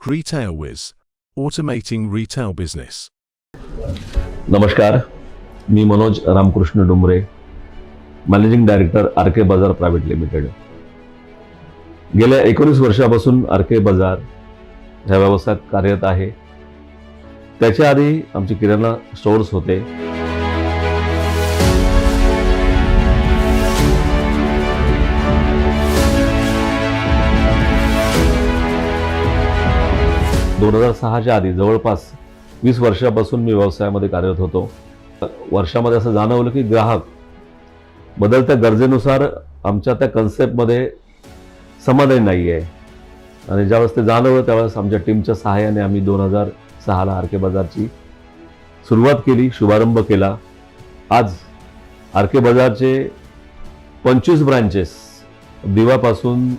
Retail Wiz, automating retail business. नमस्कार, मी Manoj Ramkrishna Dumre, managing director RK. Bazaar private limited. गेल्या 19 वर्षापासून आर.के. बाजार ह्या व्यवसायात कार्यरत आहे. त्याच्या आधी आमचे किराणा स्टोअर्स होते. दोन 2006च्या आधी जवळपास 20 वर्षापासून मी व्यवसायामध्ये कार्यरत होतो. वर्षामध्ये असं जाणवलं की ग्राहक बदलत्या गरजेनुसार आमच्या त्या कन्सेप्टमध्ये समाधान नाही आहे, आणि ज्यावेळेस ते जाणवलं त्यावेळेस आमच्या टीमच्या सहाय्याने आम्ही 2006ला आर.के. बाजारची सुरुवात केली, शुभारंभ केला. आज आर.के. बाजारचे 25 ब्रांचेस दिवापासून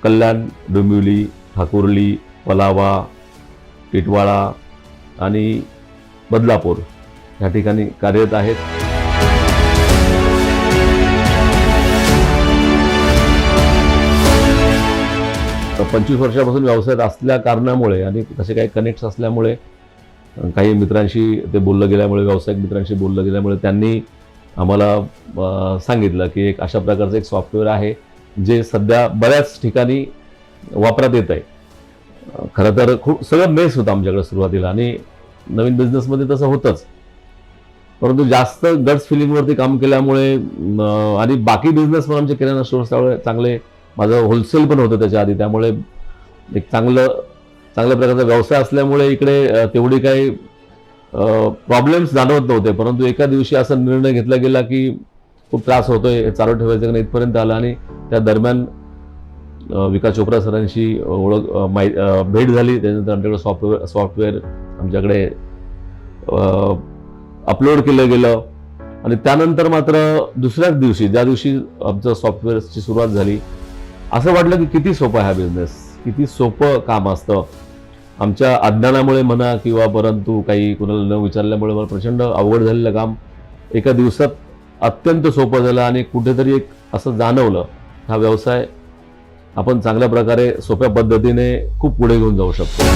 कल्याण, डोंबिवली, ठाकुर्ली, पलावा, टिटवाळा आणि बदलापूर या ठिकाणी कार्यरत आहेत. तर 25 वर्षापासून व्यवसायात असल्या कारणामुळे आणि तसे काही कनेक्ट्स असल्यामुळे, काही मित्रांशी ते बोललं गेल्यामुळे, व्यावसायिक मित्रांशी बोललं गेल्यामुळे त्यांनी आम्हाला सांगितलं की एक अशा प्रकारचं एक सॉफ्टवेअर आहे जे सध्या बऱ्याच ठिकाणी वापरात येत आहे. खरं तर खूप सगळं मेस होतं आमच्याकडे सुरुवातीला, आणि नवीन बिझनेसमध्ये तसं होतंच, परंतु जास्त गट्स फिलिंगवरती काम केल्यामुळे आणि बाकी बिझनेस पण आमचे किराणा स्टोअर्स त्यामुळे चांगले, माझं होलसेल पण होतं त्याच्या आधी, त्यामुळे एक चांगल्या प्रकारचा व्यवसाय असल्यामुळे इकडे तेवढी काही प्रॉब्लेम्स जाणवत नव्हते. परंतु एका दिवशी असा निर्णय घेतला गेला की खूप त्रास होतोय, चालू ठेवायचं नाही, इथपर्यंत आला. आणि त्या दरम्यान विकास चोप्रा सरांशी भेट झाली. त्यानंतर आमच्याकडे सॉफ्टवेअर आमच्याकडे अपलोड केलं गेलं, आणि त्यानंतर मात्र दुसऱ्याच दिवशी, ज्या दिवशी आमचं सॉफ्टवेअरची सुरुवात झाली, असं वाटलं की किती सोपं आहे हा बिझनेस, किती सोपं काम असतं. आमच्या अज्ञानामुळे म्हणा किंवा परंतु काही कुणाला न विचारल्यामुळे मला प्रचंड अवघड झालेलं काम एका दिवसात अत्यंत सोपं झालं. आणि कुठेतरी एक असं जाणवलं, हा व्यवसाय आपण चांगल्या प्रकारे सोप्या पद्धतीने खूप पुढे घेऊन जाऊ शकतो.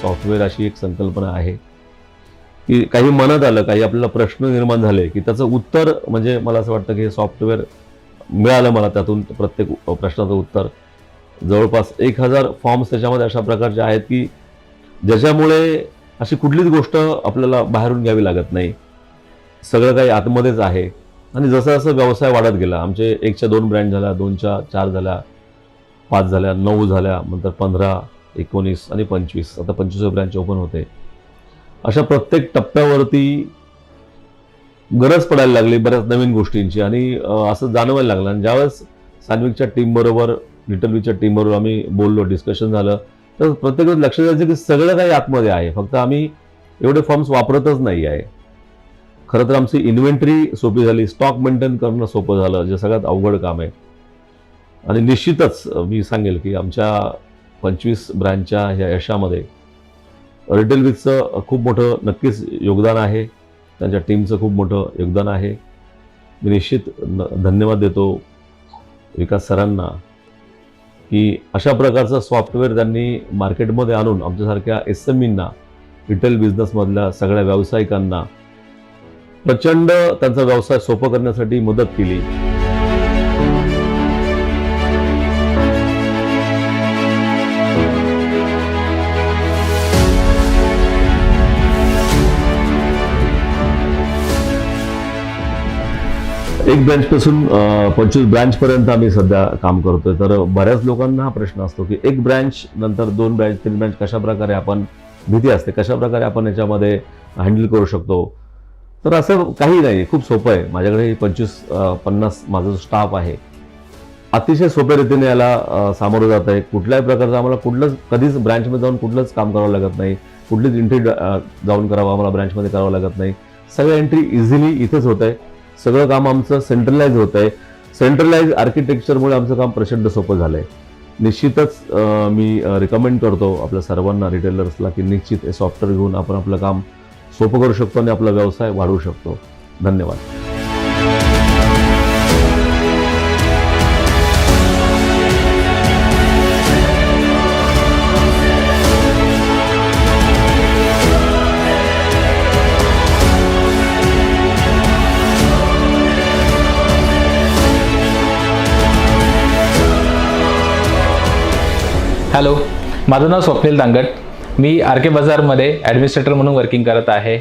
सॉफ्टवेअर अशी एक संकल्पना आहे की काही मनात आलं, काही आपल्याला प्रश्न निर्माण झाले की त्याचं उत्तर, म्हणजे मला असं वाटतं की हे सॉफ्टवेअर मिळालं मला, त्यातून प्रत्येक प्रश्नाचं उत्तर. जवळपास 1000 फॉर्म्स त्याच्यामध्ये अशा प्रकारचे आहेत की ज्याच्यामुळे अशी कुठलीच गोष्ट आपल्याला बाहेरून घ्यावी लागत नाही, सगळं काही आतमध्येच आहे. आणि जसं जसं व्यवसाय वाढत गेला, आमचे 1च्या 2 ब्रँड झाल्या, 2च्या 4 झाल्या, 5 झाल्या, 9 झाल्या, नंतर 15, 19 आणि 25, आता 25 ब्रँच ओपन होते. अशा प्रत्येक टप्प्यावरती गरज पडायला लागली बऱ्याच नवीन गोष्टींची, आणि असं जाणवायला लागलं. आणि ज्यावेळेस सान्विकच्या टीमबरोबर, लिटल वीच्या टीमबरोबर आम्ही बोललो, डिस्कशन झालं, तर प्रत्येक वेळेस लक्षात यायचं की सगळं काही आतमध्ये आहे, फक्त आम्ही एवढे फॉर्म्स वापरतच नाही आहे. खरं तर आमची इन्व्हेंटरी सोपी झाली, स्टॉक मेंटेन करणं सोपं झालं, जे सगळ्यात अवघड काम आहे. आणि निश्चितच मी सांगेल की आमच्या 25 ब्रँचच्या ह्या यशामध्ये रिटेल विथचं खूप मोठं नक्कीच योगदान आहे, त्यांच्या टीमचं खूप मोठं योगदान आहे. मी निश्चित धन्यवाद देतो विकास सरांना की अशा प्रकारचं सॉफ्टवेअर त्यांनी मार्केटमध्ये आणून आमच्यासारख्या SMEंना, रिटेल बिझनेसमधल्या सगळ्या व्यावसायिकांना प्रचंड त्यांचा व्यवसाय सोपं करण्यासाठी मदत केली. एक ब्रँचपासून 25 ब्रँचपर्यंत आम्ही सध्या काम करतोय. तर बऱ्याच लोकांना हा प्रश्न असतो की एक ब्रँच नंतर 2 ब्रँच, 3 ब्रँच कशा प्रकारे आपण, भीती असते, कशा प्रकारे आपण याच्यामध्ये हँडल करू शकतो. तर असं काही नाही, खूप सोपं आहे. माझ्याकडे 25-50 माझा जो स्टाफ आहे अतिशय सोप्या रीतीने याला सामोरं जात आहे. कुठल्याही प्रकारचं आम्हाला कुठलंच कधीच ब्रँचमध्ये जाऊन कुठलंच काम करावं लागत नाही. कुठलीच एंट्री जाऊन करावं आम्हाला ब्रँचमध्ये करावं लागत नाही. सगळं एंट्री इझिली इथेच होत आहे. सगळं काम आमचं सेंट्रलाइज होत आहे. सेंट्रलाइज आर्किटेक्चरमुळे आमचं काम प्रचंड सोपं झालं आहे. निश्चितच मी रिकमेंड करतो आपल्या सर्वांना रिटेलर्सला की निश्चित हे सॉफ्टवेअर घेऊन आपण आपलं काम सोपं करू शकतो आणि आपला व्यवसाय वाढवू शकतो. धन्यवाद. हॅलो, माझं नाव स्वप्नील दांगट. मी आर के बाजारमध्ये ॲडमिनिस्ट्रेटर म्हणून वर्किंग करत आहे.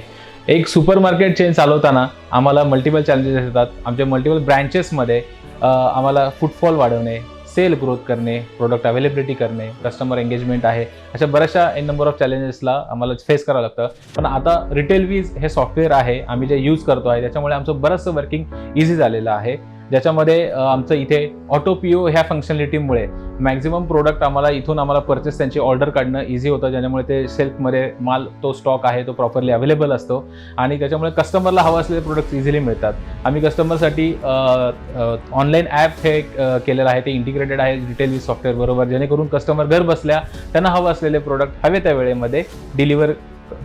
एक सुपर मार्केट चेन चालवताना आम्हाला मल्टिपल चॅलेंजेस येतात. आमच्या मल्टिपल ब्रँचेसमध्ये आम्हाला फुटफॉल वाढवणे, सेल ग्रोथ करणे, प्रोडक्ट अवेलेबिलिटी करणे, कस्टमर एंगेजमेंट आहे, अशा बऱ्याचशा नंबर ऑफ चॅलेंजेसला आम्हाला फेस करावं लागतं. पण आता रिटेलवीज हे सॉफ्टवेअर आहे आम्ही जे यूज करतो आहे त्याच्यामुळे आमचं बरंचसं वर्किंग इझी झालेलं आहे. ज्याच्यामध्ये आमचं इथे ऑटो पी ओ ह्या फंक्शनॅलिटीमुळे मॅक्झिमम प्रोडक्ट आम्हाला परचेस त्यांची ऑर्डर काढणं इझी होतं. ज्याच्यामुळे ते सेल्फमध्ये माल तो स्टॉक आहे तो प्रॉपरली अवेलेबल असतो आणि त्याच्यामुळे कस्टमरला हवं असलेले प्रोडक्ट्स इझिली मिळतात. आम्ही कस्टमरसाठी ऑनलाईन ॲप हे केलेलं आहे. ते इंटिग्रेटेड आहे रिटेल सॉफ्टवेअर बरोबर, जेणेकरून कस्टमर घर बसल्या त्यांना हवं असलेले प्रोडक्ट हवे त्या वेळेमध्ये डिलिव्हर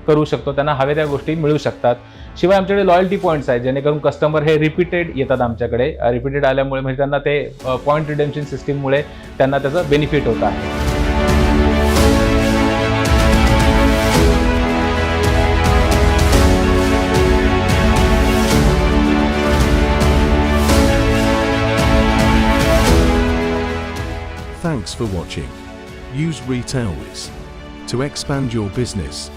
करू शकतो. त्यांना हवे त्या गोष्टी मिळू शकतात. शिवाय आमच्याकडे लॉयल्टी पॉईंट्स आहेत, जेणेकरून कस्टमर हे रिपीटेड येतात आमच्याकडे. रिपीटेड आल्यामुळे म्हणजे त्यांना ते पॉईंट रिडेम्पशन सिस्टीममुळे त्यांना त्याचं बेनिफिट होत आहे. Thanks for watching. Use RetailWiz to expand your business.